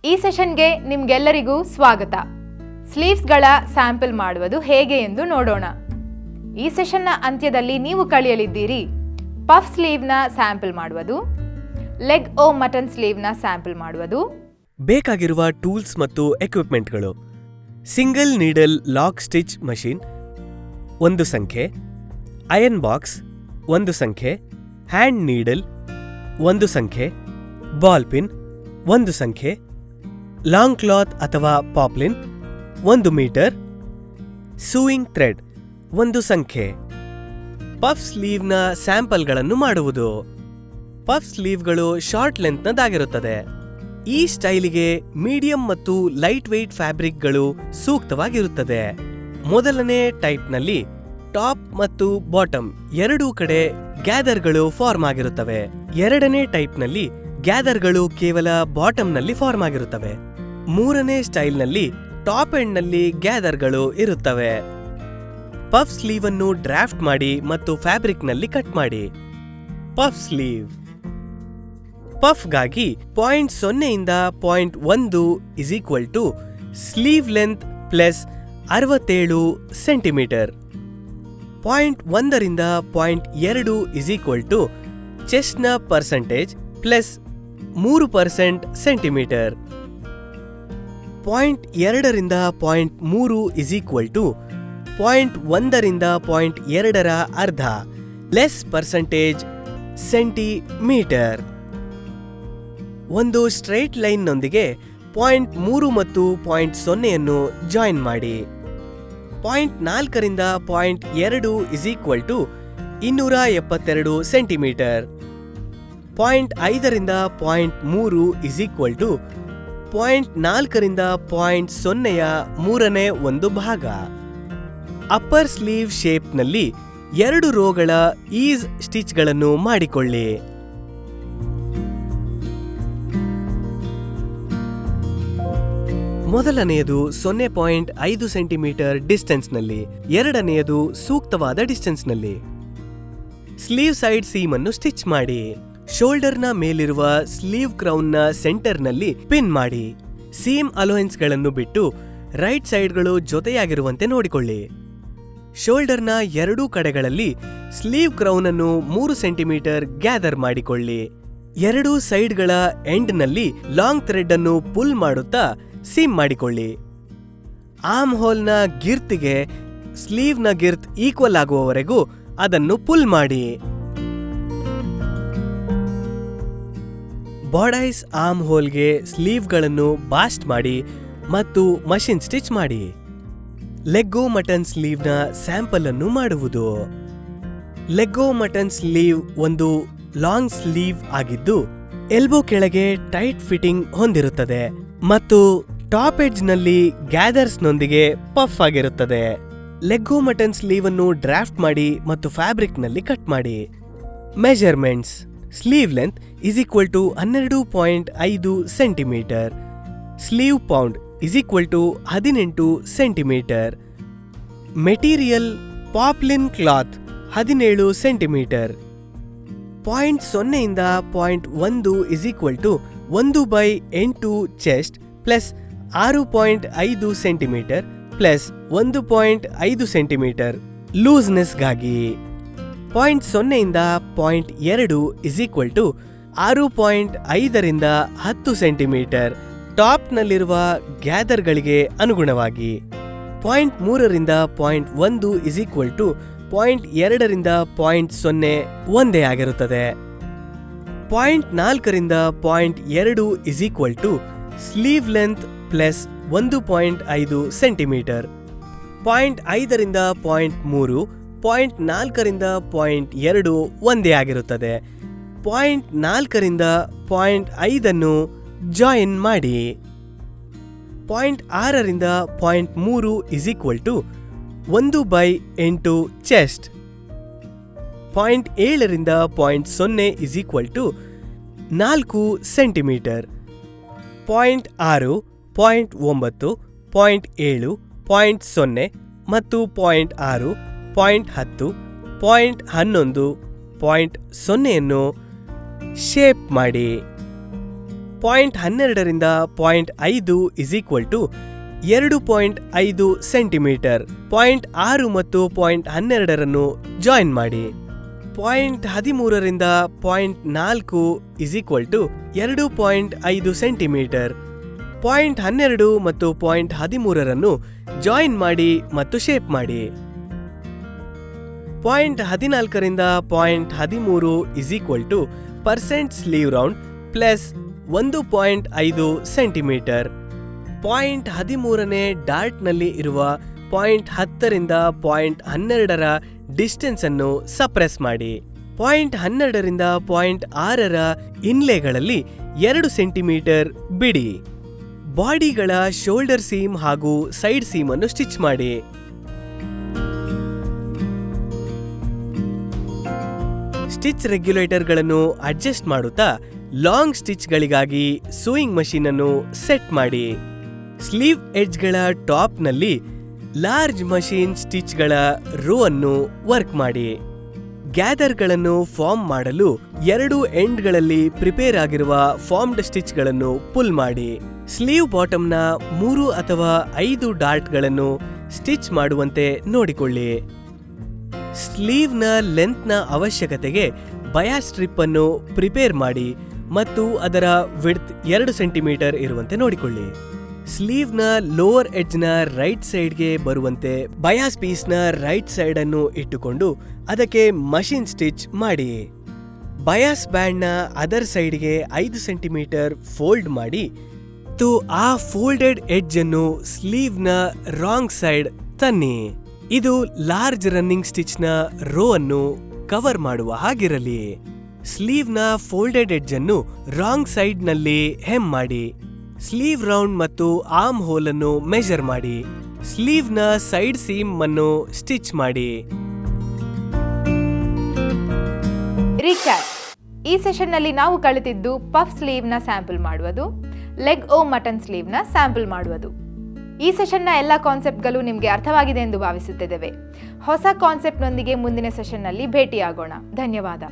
ಈ ಸೆಷನ್ಗೆ ನಿಮ್ಗೆಲ್ಲರಿಗೂ ಸ್ವಾಗತ. ಸ್ಲೀವ್ಸ್ಗಳ ಸ್ಯಾಂಪಲ್ ಮಾಡುವುದು ಹೇಗೆ ಎಂದು ನೋಡೋಣ. ಈ ಸೆಷನ್ನ ಅಂತ್ಯದಲ್ಲಿ ನೀವು ಕಲಿಯಲಿದ್ದೀರಿ ಪಫ್ ಸ್ಲೀವ್ನ ಸ್ಯಾಂಪಲ್ ಮಾಡುವುದು, ಲೆಗ್ ಓ ಮಟನ್ ಸ್ಲೀವ್ನ ಸ್ಯಾಂಪಲ್ ಮಾಡುವುದು, ಬೇಕಾಗಿರುವ ಟೂಲ್ಸ್ ಮತ್ತು ಎಕ್ವಿಪ್ಮೆಂಟ್ಗಳು: single needle lock stitch machine 1 ಸಂಖ್ಯೆ, ಐರನ್ ಬಾಕ್ಸ್ 1 ಸಂಖ್ಯೆ, ಹ್ಯಾಂಡ್ ನೀಡಲ್ 1 ಸಂಖ್ಯೆ, ಬಾಲ್ ಪಿನ್ 1 ಸಂಖ್ಯೆ, ಲಾಂಗ್ ಕ್ಲಾತ್ ಅಥವಾ ಪಾಪ್ಲಿನ್ 1 ಮೀಟರ್, ಸೂಯಿಂಗ್ ಥ್ರೆಡ್ 1 ಸಂಖ್ಯೆ. ಪಫ್ ಸ್ಲೀವ್ನ ಸ್ಯಾಂಪಲ್ಗಳನ್ನು ಮಾಡುವುದು. ಪಫ್ ಸ್ಲೀವ್ಗಳು ಶಾರ್ಟ್ ಲೆಂತ್ನದಾಗಿರುತ್ತದೆ. ಈ ಸ್ಟೈಲಿಗೆ ಮೀಡಿಯಂ ಮತ್ತು ಲೈಟ್ ವೆಯ್ಟ್ ಫ್ಯಾಬ್ರಿಕ್ಗಳು ಸೂಕ್ತವಾಗಿರುತ್ತದೆ. ಮೊದಲನೇ ಟೈಪ್ನಲ್ಲಿ ಟಾಪ್ ಮತ್ತು ಬಾಟಮ್ ಎರಡೂ ಕಡೆ ಗ್ಯಾದರ್ಗಳು ಫಾರ್ಮ್ ಆಗಿರುತ್ತವೆ. ಎರಡನೇ ಟೈಪ್ನಲ್ಲಿ ಗ್ಯಾದರ್ಗಳು ಕೇವಲ ಬಾಟಮ್ನಲ್ಲಿ ಫಾರ್ಮ್ ಆಗಿರುತ್ತವೆ. ಮೂರನೇ ಸ್ಟೈಲ್ನಲ್ಲಿ ಟಾಪ್ ಎಂಡ್ನಲ್ಲಿ ಗ್ಯಾದರ್ಗಳು ಇರುತ್ತವೆ. ಪಫ್ ಸ್ಲೀವ್ ಅನ್ನು ಡ್ರಾಫ್ಟ್ ಮಾಡಿ ಮತ್ತು ಫ್ಯಾಬ್ರಿಕ್ನಲ್ಲಿ ಕಟ್ ಮಾಡಿ. ಪಫ್ ಸ್ಲೀವ್ ಪಫ್ಗಾಗಿ 0.0 ಇಂದ 0.1 = ಸ್ಲೀವ್ ಲೆಂತ್ ಪ್ಲಸ್ 67 ಸೆಂಟಿಮೀಟರ್. 0.1 ರಿಂದ 0.2 = ಚೆಸ್ಟ್ನ ಪರ್ಸೆಂಟೇಜ್ ಪ್ಲಸ್ 3% ಸೆಂಟಿಮೀಟರ್. 0.2 ರಿಂದ 0.3 = 0.1 ರಿಂದ 0.2 ಅರ್ಧ ಲೆಸ್ ಪರ್ಸೆಂಟೇಜ್ ಸೆಂಟಿಮೀಟರ್. ಒಂದು ಸ್ಟ್ರೈಟ್ ಲೈನ್ನೊಂದಿಗೆ 0.3 ಮತ್ತು 0.0 ಅನ್ನು ಜಾಯಿನ್ ಮಾಡಿ. 0.4 ರಿಂದ 0.2 = 272 ಸೆಂಟಿಮೀಟರ್. 0.5 ರಿಂದ 0.3 = 0.4 ರಿಂದ 0.0 ಮೂರನೇ ಒಂದು ಭಾಗ. ಅಪ್ಪರ್ ಸ್ಲೀವ್ ಶೇಪ್ನಲ್ಲಿ 2 ರೋಗಳ ಈಸ್ ಸ್ಟಿಚ್ಗಳನ್ನು ಮಾಡಿಕೊಳ್ಳಿ. ಮೊದಲನೆಯದು 0.5 ಸೆಂಟಿಮೀಟರ್ ಡಿಸ್ಟೆನ್ಸ್ನಲ್ಲಿ, ಎರಡನೆಯದು ಸೂಕ್ತವಾದ ಡಿಸ್ಟೆನ್ಸ್ನಲ್ಲಿ. ಸ್ಲೀವ್ ಸೈಡ್ ಸೀಮ್ ಅನ್ನು ಸ್ಟಿಚ್ ಮಾಡಿ. ಶೋಲ್ಡರ್ನ ಮೇಲಿರುವ ಸ್ಲೀವ್ ಕ್ರೌನ್ನ ಸೆಂಟರ್ನಲ್ಲಿ ಪಿನ್ ಮಾಡಿ. ಸೀಮ್ ಅಲೋಯೆನ್ಸ್ಗಳನ್ನು ಬಿಟ್ಟು ರೈಟ್ ಸೈಡ್ಗಳು ಜೊತೆಯಾಗಿರುವಂತೆ ನೋಡಿಕೊಳ್ಳಿ. ಶೋಲ್ಡರ್ನ ಎರಡೂ ಕಡೆಗಳಲ್ಲಿ ಸ್ಲೀವ್ ಕ್ರೌನ್ ಅನ್ನು 3 ಸೆಂಟಿಮೀಟರ್ ಗ್ಯಾದರ್ ಮಾಡಿಕೊಳ್ಳಿ. ಎರಡೂ ಸೈಡ್ಗಳ ಎಂಡ್ನಲ್ಲಿ ಲಾಂಗ್ ಥ್ರೆಡ್ ಅನ್ನು ಪುಲ್ ಮಾಡುತ್ತಾ ಸೀಮ್ ಮಾಡಿಕೊಳ್ಳಿ. ಆರ್ಮ್ ಹೋಲ್ನ ಗಿರ್ತಿಗೆ ಸ್ಲೀವ್ನ ಗಿರ್ತ್ ಈಕ್ವಲ್ ಆಗುವವರೆಗೂ ಅದನ್ನು ಪುಲ್ ಮಾಡಿ. ಬಾಡೈಸ್ ಆರ್ಮ್ ಹೋಲ್ಗೆ ಸ್ಲೀವ್ಗಳನ್ನು ಬಾಸ್ಟ್ ಮಾಡಿ ಮತ್ತು ಮಷಿನ್ ಸ್ಟಿಚ್ ಮಾಡಿ. ಲೆಗ್ಗೋ ಮಟನ್ ಸ್ಲೀವ್ನ ಸ್ಯಾಂಪಲ್ ಅನ್ನು ಮಾಡುವುದು. ಲೆಗ್ಗೋ ಮಟನ್ ಸ್ಲೀವ್ ಒಂದು ಲಾಂಗ್ ಸ್ಲೀವ್ ಆಗಿದ್ದು ಎಲ್ಬೋ ಕೆಳಗೆ ಟೈಟ್ ಫಿಟ್ಟಿಂಗ್ ಹೊಂದಿರುತ್ತದೆ ಮತ್ತು ಟಾಪ್ ಎಡ್ಜ್ನಲ್ಲಿ ಗ್ಯಾದರ್ಸ್ನೊಂದಿಗೆ ಪಫ್ ಆಗಿರುತ್ತದೆ. ಲೆಗ್ಗೋ ಮಟನ್ ಸ್ಲೀವ್ ಅನ್ನು ಡ್ರಾಫ್ಟ್ ಮಾಡಿ ಮತ್ತು ಫ್ಯಾಬ್ರಿಕ್ನಲ್ಲಿ ಕಟ್ ಮಾಡಿ. Measurements: sleeve length = 12.5 centimetre. Sleeve pound = 18 centimetre. Material poplin cloth 17 centimetre. 0.0 ಇಂದ 0.1 = 1/8 chest plus 6.5 centimetre plus 1.5 centimetre ಲೂಸ್ನೆಸ್ಗಾಗಿ. 0.0 ಇಂದ 0.2 = 6.5 ರಿಂದ 10 ಸೆಂಟಿಮೀಟರ್ ಟಾಪ್ನಲ್ಲಿರುವ ಗ್ಯಾದರ್ಗಳಿಗೆ ಅನುಗುಣವಾಗಿ. 0.3 ರಿಂದ 0.1 = 0.2 ರಿಂದ 0.0 ಒಂದೇ ಆಗಿರುತ್ತದೆ. 0.4 ರಿಂದ 0.2 = ಸ್ಲೀವ್ ಲೆಂತ್ ಪ್ಲಸ್ 1.5 ಸೆಂಟಿಮೀಟರ್. 0.5 ರಿಂದ 0.3, 0.4 ರಿಂದ 0.2 ಒಂದೇ ಆಗಿರುತ್ತದೆ. 0.4 ರಿಂದ 0.5 ಅನ್ನು ಜಾಯಿನ್ ಮಾಡಿ. 0.6 ರಿಂದ 0.3 = 1/8 ಚೆಸ್ಟ್. 0.7 ರಿಂದ 0.0 = 4 ಸೆಂಟಿಮೀಟರ್. 0.6, 0.9, 0.7, 0.0 ಮತ್ತು 0.6, 0.10, 0.11, 0.0 ಅನ್ನು ಶೇಪ್ ಮಾಡಿ. .12ರಿಂದ .5 2.5 ಸೆಂಟಿಮೀಟರ್. .6 ಮತ್ತು .12ರನ್ನು ಜಾಯಿನ್ ಮಾಡಿ. .13ರಿಂದ .4 2.5 ಸೆಂಟಿಮೀಟರ್. .12 ಮತ್ತು .13ರನ್ನು ಜಾಯಿನ್ ಮಾಡಿ ಮತ್ತು ಶೇಪ್ ಮಾಡಿ. .14ರಿಂದ .13 percent sleeve round plus 1.5 centimetre. .13ನೇ ಡಾರ್ಟ್ನಲ್ಲಿ ಇರುವ .10ರಿಂದ .12ರ ಡಿಸ್ಟೆನ್ಸ್ ಅನ್ನು ಸಪ್ರೆಸ್ ಮಾಡಿ. .12ರಿಂದ .6ರ ಇನ್ಲೆಗಳಲ್ಲಿ 2 ಸೆಂಟಿಮೀಟರ್ ಬಿಡಿ. ಬಾಡಿಗಳ ಶೋಲ್ಡರ್ ಸೀಮ್ ಹಾಗೂ ಸೈಡ್ ಸೀಮ್ ಅನ್ನು ಸ್ಟಿಚ್ ಮಾಡಿ. ಸ್ಟಿಚ್ ರೆಗ್ಯುಲೇಟರ್ಗಳನ್ನು ಅಡ್ಜಸ್ಟ್ ಮಾಡುತ್ತಾ ಲಾಂಗ್ ಸ್ಟಿಚ್ಗಳಿಗಾಗಿ ಸೂಯಿಂಗ್ ಮಷೀನ್ ಅನ್ನು ಸೆಟ್ ಮಾಡಿ. ಸ್ಲೀವ್ ಎಡ್ಜ್ಗಳ ಟಾಪ್ನಲ್ಲಿ ಲಾರ್ಜ್ ಮಷೀನ್ ಸ್ಟಿಚ್ಗಳ ರೋ ಅನ್ನು ವರ್ಕ್ ಮಾಡಿ. ಗ್ಯಾದರ್ಗಳನ್ನು ಫಾರ್ಮ್ ಮಾಡಲು 2 ಎಂಡ್ಗಳಲ್ಲಿ ಪ್ರಿಪೇರ್ ಆಗಿರುವ ಫಾರ್ಮ್ಡ್ ಸ್ಟಿಚ್ಗಳನ್ನು ಪುಲ್ ಮಾಡಿ. ಸ್ಲೀವ್ ಬಾಟಮ್ನ 3 ಅಥವಾ 5 ಡಾರ್ಟ್ಗಳನ್ನು ಸ್ಟಿಚ್ ಮಾಡುವಂತೆ ನೋಡಿಕೊಳ್ಳಿ. ಸ್ಲೀವ್ನ ಲೆಂತ್ನ ಅವಶ್ಯಕತೆಗೆ ಬಯಾಸ್ ಸ್ಟ್ರಿಪ್ ಅನ್ನು ಪ್ರಿಪೇರ್ ಮಾಡಿ ಮತ್ತು ಅದರ ವಿಡ್ತ್ 2 ಸೆಂಟಿಮೀಟರ್ ಇರುವಂತೆ ನೋಡಿಕೊಳ್ಳಿ. ಸ್ಲೀವ್ನ ಲೋವರ್ ಎಡ್ಜ್ನ ರೈಟ್ ಸೈಡ್ಗೆ ಬರುವಂತೆ ಬಯಾಸ್ ಪೀಸ್ನ ರೈಟ್ ಸೈಡ್ ಅನ್ನು ಇಟ್ಟುಕೊಂಡು ಅದಕ್ಕೆ ಮಷಿನ್ ಸ್ಟಿಚ್ ಮಾಡಿ. ಬಯಾಸ್ ಬ್ಯಾಂಡ್ನ ಅದರ್ ಸೈಡ್ಗೆ 5 ಸೆಂಟಿಮೀಟರ್ ಫೋಲ್ಡ್ ಮಾಡಿ ಮತ್ತು ಆ ಫೋಲ್ಡೆಡ್ ಎಡ್ಜ್ ಅನ್ನು ಸ್ಲೀವ್ನ ರಾಂಗ್ ಸೈಡ್ ತನ್ನಿ. ಇದು ಲಾರ್ಜ್ ರನ್ನಿಂಗ್ ಸ್ಟಿಚ್ನ ರೋ ಅನ್ನು ಕವರ್ ಮಾಡುವ ಹಾಗಿರಲಿ. ಸ್ಲೀವ್ನ ಫೋಲ್ಡೆಡ್ ಎಡ್ಜ್ ಅನ್ನು ರಾಂಗ್ ಸೈಡ್ ನಲ್ಲಿ ಹೆಮ್ ಮಾಡಿ. ಸ್ಲೀವ್ ರೌಂಡ್ ಮತ್ತು ಆರ್ಮ್ ಹೋಲ್ ಅನ್ನು ಮೆಜರ್ ಮಾಡಿ. ಸ್ಲೀವ್ನ ಸೈಡ್ ಸೀಮ್ ಅನ್ನು ಸ್ಟಿಚ್ ಮಾಡಿ. ರೀಕ್ಯಾಪ್: ಈ ಸೆಷನ್ನಲ್ಲಿ ನಾವು ಕಲಿತಿದ್ದು ಪಫ್ ಸ್ಲೀವ್ನ ಸ್ಯಾಂಪಲ್ ಮಾಡುವುದು, ಲೆಗ್ ಓ ಮಟನ್ ಸ್ಲೀವ್ನ ಸ್ಯಾಂಪಲ್ ಮಾಡುವುದು. ಈ ಸೆಷನ್ನ ಎಲ್ಲ ಕಾನ್ಸೆಪ್ಟ್ಗಳು ನಿಮಗೆ ಅರ್ಥವಾಗಿದೆ ಎಂದು ಭಾವಿಸುತ್ತಿದ್ದೇವೆ. ಹೊಸ ಕಾನ್ಸೆಪ್ಟ್ನೊಂದಿಗೆ ಮುಂದಿನ ಸೆಷನ್ನಲ್ಲಿ ಭೇಟಿಯಾಗೋಣ. ಧನ್ಯವಾದ.